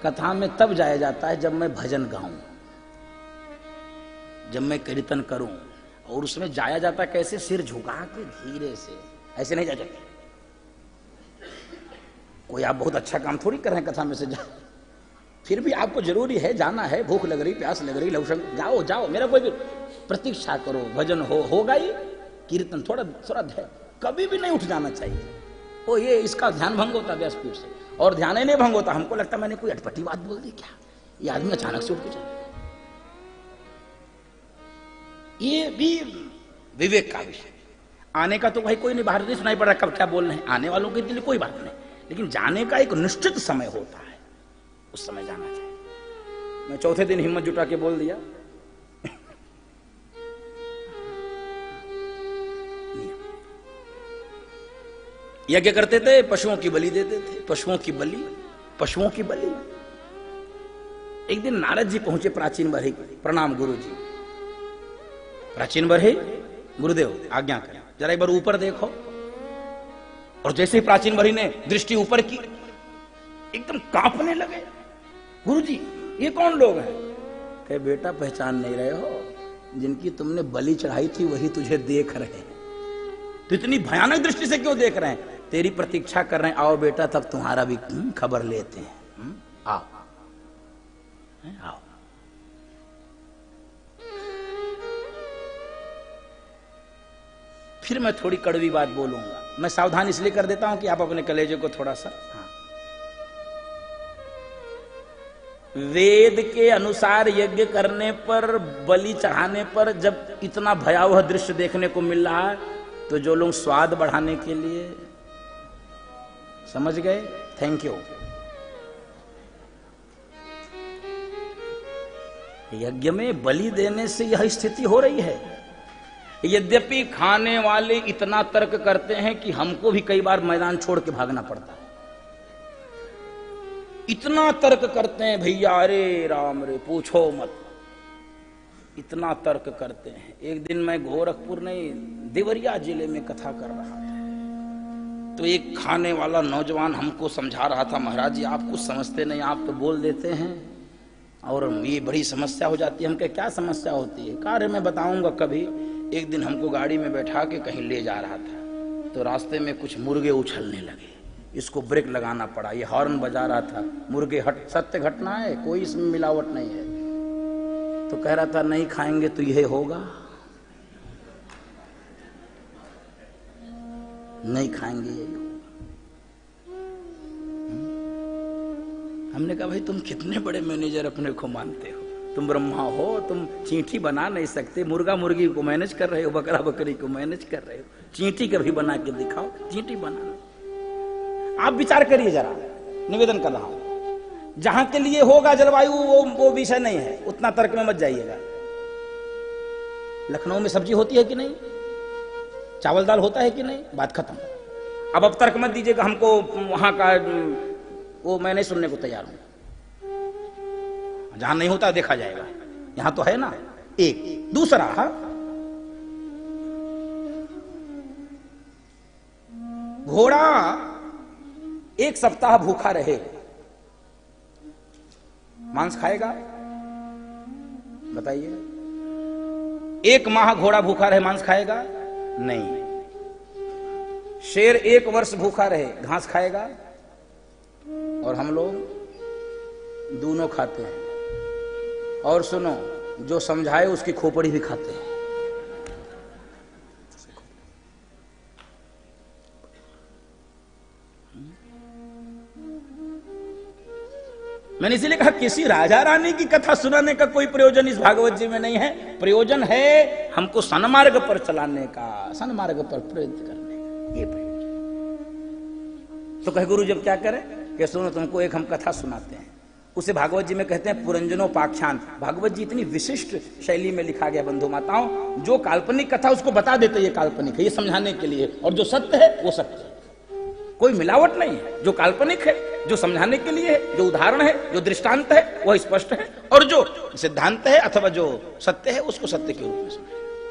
कथा में तब जाया जाता है जब मैं भजन गाऊं, जब मैं कीर्तन करूं। और उसमें जाया जाता कैसे? सिर झुका के धीरे से, ऐसे नहीं जाया जाता। कोई आप बहुत अच्छा काम थोड़ी कर रहे हैं कथा में से जा, फिर भी आपको जरूरी है जाना है, भूख लग रही, प्यास लग रही, लवशंग, जाओ जाओ, मेरा कोई भी प्रतीक्षा करो, भजन होगा ही, कीर्तन थोड़ा कभी भी नहीं उठ जाना चाहिए। ओ ये इसका ध्यान भंग होता व्यासपीठ से, और ध्यान ही नहीं भंग होता। हमको लगता मैंने कोई अटपटी बात बोल दी क्या, ये आदमी अचानक से उठ के चला। ये भी विवेक का विषय। आने का तो भाई कोई नहीं, बाहर सुनाई पड़ रहा कब क्या बोल रहे हैं, आने वालों के लिए कोई बात नहीं, लेकिन जाने का एक निश्चित समय होता है, उस समय जाना चाहिए। मैं चौथे दिन हिम्मत जुटा के बोल दिया, यज्ञ करते थे, पशुओं की बलि देते थे, पशुओं की बलि। एक दिन नारद जी पहुंचे प्राचीन बरही, प्रणाम गुरु जी। प्राचीन बरही, गुरुदेव आज्ञा करें, जरा एक बार ऊपर देखो। और जैसे ही प्राचीन बरही ने दृष्टि ऊपर की, एकदम कांपने लगे। गुरुजी ये कौन लोग हैं? कहे बेटा पहचान नहीं रहे हो, जिनकी तुमने बलि चढ़ाई थी वही तुझे देख रहे हैं। तो इतनी भयानक दृष्टि से क्यों देख रहे हैं? तेरी प्रतीक्षा कर रहे हैं, आओ बेटा तब तुम्हारा भी खबर लेते हैं, आओ आओ। फिर मैं थोड़ी कड़वी बात बोलूंगा, मैं सावधान इसलिए कर देता हूं कि आप अपने कलेजे को थोड़ा सा, वेद के अनुसार यज्ञ करने पर, बलि चढ़ाने पर जब इतना भयावह दृश्य देखने को मिल रहा है, तो जो लोग स्वाद बढ़ाने के लिए, समझ गए, थैंक यू। यज्ञ में बलि देने से यह स्थिति हो रही है। यद्यपि खाने वाले इतना तर्क करते हैं कि हमको भी कई बार मैदान छोड़ के भागना पड़ता है। इतना तर्क करते हैं भैया, अरे राम रे पूछो मत, इतना तर्क करते हैं। एक दिन मैं गोरखपुर नहीं, देवरिया जिले में कथा कर रहा था, तो एक खाने वाला नौजवान हमको समझा रहा था, महाराज जी आप कुछ समझते नहीं, आप तो बोल देते हैं और ये बड़ी समस्या हो जाती है। हम क्या समस्या होती है? कार्य मैं बताऊंगा कभी। एक दिन हमको गाड़ी में बैठा के कहीं ले जा रहा था, तो रास्ते में कुछ मुर्गे उछलने लगे, इसको ब्रेक लगाना पड़ा। ये हॉर्न बजा रहा था, मुर्गे हट, सत्य घटना है, कोई इसमें मिलावट नहीं है। तो कह रहा था नहीं खाएंगे तो यह होगा, नहीं खाएंगे यही होगा। हमने कहा भाई तुम कितने बड़े मैनेजर अपने को मानते हो, तुम ब्रह्मा हो, तुम चींटी बना नहीं सकते, मुर्गा मुर्गी को मैनेज कर रहे हो, बकरा बकरी को मैनेज कर रहे हो, चींटी कभी बना के दिखाओ, चींटी बना। आप विचार करिए जरा, निवेदन कर रहा हूं, जहां के लिए होगा जलवायु वो विषय नहीं है, उतना तर्क में मत जाइएगा। लखनऊ में सब्जी होती है कि नहीं, चावल दाल होता है कि नहीं, बात खत्म। अब तर्क मत दीजिएगा हमको वहां का, वो मैं नहीं सुनने को तैयार हूं। जहां नहीं होता देखा जाएगा, यहां तो है ना। एक दूसरा, घोड़ा एक सप्ताह भूखा रहे, मांस खाएगा? बताइए। एक माह घोड़ा भूखा रहे, मांस खाएगा? नहीं। शेर 1 वर्ष भूखा रहे, घास खाएगा? और हम लोग दोनों खाते हैं। और सुनो, जो समझाए उसकी खोपड़ी भी खाते हैं। मैंने इसीलिए कहा किसी राजा रानी की कथा सुनाने का कोई प्रयोजन इस भागवत जी में नहीं है। प्रयोजन है हमको सन्मार्ग पर चलाने का, सन्मार्ग पर प्रेरित करने का, ये प्रयोजन। तो कहे गुरु जब क्या करें? कि सुनो तुमको एक हम कथा सुनाते हैं, उसे भागवत जी में कहते हैं पुरंजनोपाख्यान। भागवत जी इतनी विशिष्ट शैली में लिखा गया बंधु माताओं, जो काल्पनिक कथा उसको बता देते ये काल्पनिक है, ये समझाने के लिए, और जो सत्य है वो सत्य है, कोई मिलावट नहीं है। जो काल्पनिक है, जो समझाने के लिए है, जो उदाहरण है, जो दृष्टांत है, वह स्पष्ट है, और जो सिद्धांत है अथवा जो सत्य है उसको सत्य के रूप में सुने।